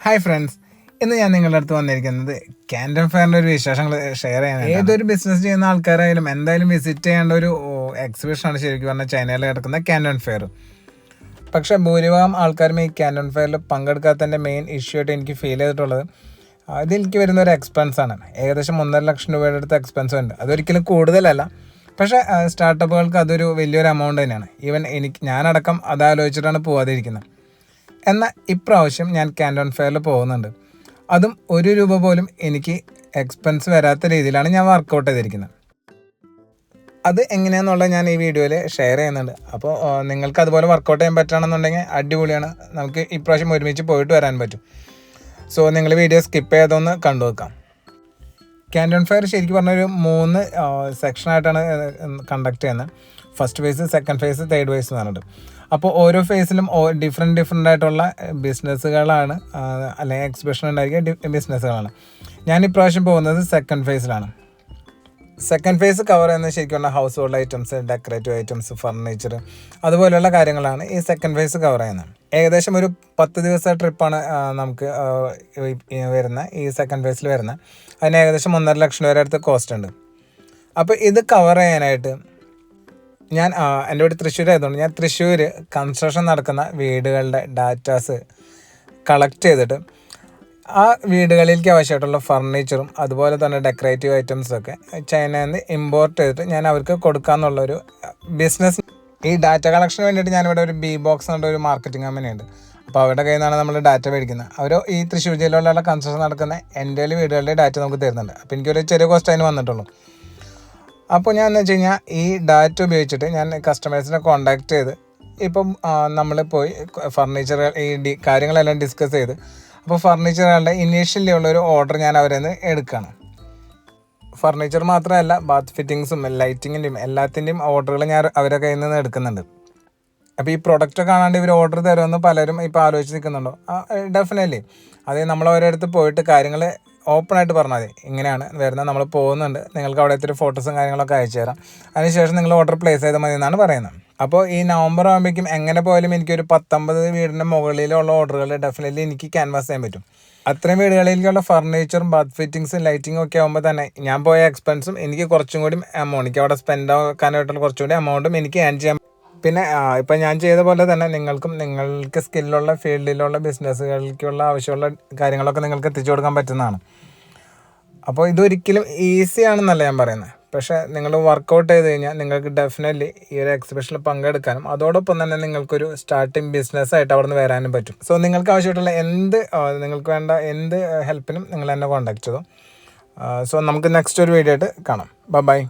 Hi friends, ഇന്ന് ഞാൻ നിങ്ങളുടെ അടുത്ത് വന്നിരിക്കുന്നത് ക്യാൻറ്റൺ ഫെയറിൻ്റെ ഒരു വിശേഷങ്ങൾ ഷെയർ ചെയ്യാനാണ്. ഏതൊരു ബിസിനസ് ചെയ്യുന്ന ആൾക്കാരായാലും എന്തായാലും വിസിറ്റ് ചെയ്യേണ്ട ഒരു എക്സിബിഷനാണ് ശരിക്കും പറഞ്ഞാൽ ചൈനയിൽ കിടക്കുന്ന ക്യാൻറ്റൺ ഫെയർ. പക്ഷേ ഭൂരിഭാഗം ആൾക്കാരും ഈ ക്യാൻറ്റൺ ഫെയറിൽ പങ്കെടുക്കാത്തതിൻ്റെ മെയിൻ ഇഷ്യൂ ആയിട്ട് എനിക്ക് ഫീൽ ചെയ്തിട്ടുള്ളത് ഇതിലേക്ക് വരുന്ന ഒരു എക്സ്പെൻസാണ്. ഏകദേശം 1.5 ലക്ഷം രൂപയുടെ അടുത്ത് എക്സ്പെൻസ് ഉണ്ട്. അതൊരിക്കലും കൂടുതലല്ല, പക്ഷേ സ്റ്റാർട്ടപ്പുകൾക്ക് അതൊരു വലിയൊരു എമൗണ്ട് തന്നെയാണ്. ഈവൻ ഞാനടക്കം അതാലോചിച്ചിട്ടാണ് പോവാതിരിക്കുന്നത്. എന്നാൽ ഇപ്രാവശ്യം ഞാൻ ക്യാൻറ്റൺ ഫെയറിൽ പോകുന്നുണ്ട്. അതും 1 രൂപ പോലും എനിക്ക് എക്സ്പെൻസ് വരാത്ത രീതിയിലാണ് ഞാൻ വർക്കൗട്ട് ചെയ്തിരിക്കുന്നത്. അത് എങ്ങനെയാണെന്നുള്ളത് ഞാൻ ഈ വീഡിയോയിൽ ഷെയർ ചെയ്യുന്നുണ്ട്. അപ്പോൾ നിങ്ങൾക്ക് അതുപോലെ വർക്കൗട്ട് ചെയ്യാൻ പറ്റുകയാണെന്നുണ്ടെങ്കിൽ അടിപൊളിയാണ്. നമുക്ക് ഇപ്രാവശ്യം ഒരുമിച്ച് പോയിട്ട് വരാൻ പറ്റും. സോ നിങ്ങൾ വീഡിയോ സ്കിപ്പ് ചെയ്തൊന്ന് കണ്ടു വെക്കാം. ക്യാൻറ്റൺ ഫെയർ ശരിക്കും പറഞ്ഞൊരു 3 സെക്ഷനായിട്ടാണ് കണ്ടക്ട് ചെയ്യുന്നത്. First phase, second phase, third phase എന്ന് പറഞ്ഞിട്ട്. അപ്പോൾ ഓരോ ഫേസിലും ഡിഫറെൻ്റ് ആയിട്ടുള്ള ബിസിനസ്സുകളാണ്, അല്ലെങ്കിൽ എക്സിബിഷൻ ഉണ്ടായിരിക്കുക ബിസിനസ്സുകളാണ്. ഞാൻ ഇപ്രാവശ്യം പോകുന്നത് സെക്കൻഡ് ഫേസിലാണ്. സെക്കൻഡ് ഫേസ് കവർ ചെയ്യുന്നത് ശരിക്കും പറഞ്ഞാൽ house hold items, decorative items, furniture, അതുപോലെയുള്ള കാര്യങ്ങളാണ് ഈ സെക്കൻഡ് ഫേസ് കവർ ചെയ്യുന്നത്. ഏകദേശം ഒരു 10 ദിവസത്തെ ട്രിപ്പാണ് നമുക്ക് വരുന്ന ഈ സെക്കൻഡ് ഫേസിൽ വരുന്നത്. അതിന് ഏകദേശം 1.5 ലക്ഷം വരെ അടുത്ത് കോസ്റ്റ് ഉണ്ട്. അപ്പോൾ ഇത് കവർ ചെയ്യാനായിട്ട് ഞാൻ എൻ്റെ വീട് തൃശ്ശൂർ ആയതുകൊണ്ട് ഞാൻ തൃശ്ശൂർ കൺസ്ട്രക്ഷൻ നടക്കുന്ന വീടുകളുടെ ഡാറ്റാസ് കളക്ട് ചെയ്തിട്ട് ആ വീടുകളിലേക്ക് ആവശ്യമായിട്ടുള്ള ഫർണിച്ചറും അതുപോലെ തന്നെ ഡെക്കറേറ്റീവ് ഐറ്റംസൊക്കെ ചൈനയിൽ നിന്ന് ഇമ്പോർട്ട് ചെയ്തിട്ട് ഞാൻ അവർക്ക് കൊടുക്കാമെന്നുള്ളൊരു ബിസിനസ്. ഈ ഡാറ്റ കളക്ഷന് വേണ്ടിയിട്ട് ഞാനിവിടെ ഒരു ബി ബോക്സ് എന്ന ഒരു മാർക്കറ്റിംഗ് കമ്പനിയുണ്ട്. അപ്പോൾ അവരുടെ കയ്യിൽ നിന്നാണ് നമ്മൾ ഡാറ്റ മേടിക്കുന്നത്. അവർ ഈ തൃശ്ശൂർ ജില്ലയിലുള്ള കൺസ്ട്രക്ഷൻ നടക്കുന്ന എൻ്റെ വീടുകളുടെ ഡാറ്റ നമുക്ക് തരുന്നുണ്ട്. അപ്പോൾ എനിക്കൊരു ചെറിയ കോസ്റ്റ് അതിന് വന്നിട്ടുള്ളൂ. അപ്പോൾ ഞാൻ എന്ന് വെച്ച് കഴിഞ്ഞാൽ ഈ ഡാറ്റ ഉപയോഗിച്ചിട്ട് ഞാൻ കസ്റ്റമേഴ്സിനെ കോൺടാക്റ്റ് ചെയ്ത് ഇപ്പം നമ്മൾ പോയി ഫർണിച്ചറുകൾ കാര്യങ്ങളെല്ലാം ഡിസ്കസ് ചെയ്ത് അപ്പോൾ ഫർണിച്ചറുകളുടെ ഇനീഷ്യലി ഉള്ളൊരു ഓർഡർ ഞാൻ അവരിൽ നിന്ന് എടുക്കുകയാണ്. ഫർണിച്ചർ മാത്രമല്ല, ബാത്ത് ഫിറ്റിങ്സും ലൈറ്റിങ്ങിൻ്റെയും എല്ലാത്തിൻ്റെയും ഓർഡറുകൾ ഞാൻ അവരുടെ കയ്യിൽ നിന്ന് എടുക്കുന്നുണ്ട്. അപ്പോൾ ഈ പ്രൊഡക്റ്റ് കാണാണ്ട് ഇവർ ഓർഡർ തരുമെന്ന് പലരും ഇപ്പോൾ ആലോചിച്ച് നിൽക്കുന്നുണ്ടോ? ഡെഫിനറ്റ്ലി. അത് നമ്മൾ അവരുടെ അടുത്ത് പോയിട്ട് കാര്യങ്ങൾ ഓപ്പണായിട്ട് പറഞ്ഞാൽ മതി, ഇങ്ങനെയാണ് വരുന്നത്, നമ്മൾ പോകുന്നുണ്ട്, നിങ്ങൾക്ക് അവിടെ എത്തിരി ഫോട്ടോസും കാര്യങ്ങളൊക്കെ അയച്ചു തരാം, അതിനുശേഷം നിങ്ങൾ ഓർഡർ പ്ലേസ് ചെയ്താൽ മതി എന്നാണ് പറയുന്നത്. അപ്പോൾ ഈ നവംബർ ആകുമ്പോഴേക്കും എങ്ങനെ പോയാലും എനിക്കൊരു 19 വീടിൻ്റെ മുകളിലുള്ള ഓർഡറുകൾ ഡെഫിനറ്റ്ലി എനിക്ക് ക്യാൻവാസ് ചെയ്യാൻ പറ്റും. അത്രയും വീടുകളിലേക്കുള്ള ഫർണിച്ചറും ബാത്ത് ഫിറ്റിങ്സും ലൈറ്റിങ്ങും ഒക്കെ ആകുമ്പോൾ തന്നെ ഞാൻ പോയ എക്സ്പെൻസും എനിക്ക് കുറച്ചും കൂടി എമൗണ്ട്, എനിക്ക് അവിടെ സ്പെൻഡ് ആക്കാനായിട്ടുള്ള കുറച്ചും കൂടി എമൗണ്ടും എനിക്ക് ഏൺ ചെയ്യാൻ. പിന്നെ ഇപ്പം ഞാൻ ചെയ്ത പോലെ തന്നെ നിങ്ങൾക്ക് സ്കില്ലുള്ള ഫീൽഡിലുള്ള ബിസിനസ്സുകൾക്കുള്ള ആവശ്യമുള്ള കാര്യങ്ങളൊക്കെ നിങ്ങൾക്ക് എത്തിച്ചു കൊടുക്കാൻ പറ്റുന്നതാണ്. അപ്പോൾ ഇതൊരിക്കലും ഈസി ആണെന്നല്ല ഞാൻ പറയുന്നത്. പക്ഷേ നിങ്ങൾ വർക്കൗട്ട് ചെയ്ത് കഴിഞ്ഞാൽ നിങ്ങൾക്ക് ഡെഫിനറ്റ്ലി ഈ ഒരു എക്സിബിഷനിൽ പങ്കെടുക്കാനും അതോടൊപ്പം തന്നെ നിങ്ങൾക്കൊരു സ്റ്റാർട്ടിങ് ബിസിനസ്സായിട്ട് അവിടെ നിന്ന് വരാനും പറ്റും. സോ നിങ്ങൾക്ക് ആവശ്യമായിട്ടുള്ള നിങ്ങൾക്ക് വേണ്ട എന്ത് ഹെൽപ്പിനും നിങ്ങൾ എന്നെ കോൺടാക്ട് ചെയ്തു. സോ നമുക്ക് നെക്സ്റ്റ് ഒരു വീഡിയോ ആയിട്ട് കാണാം. ബൈ.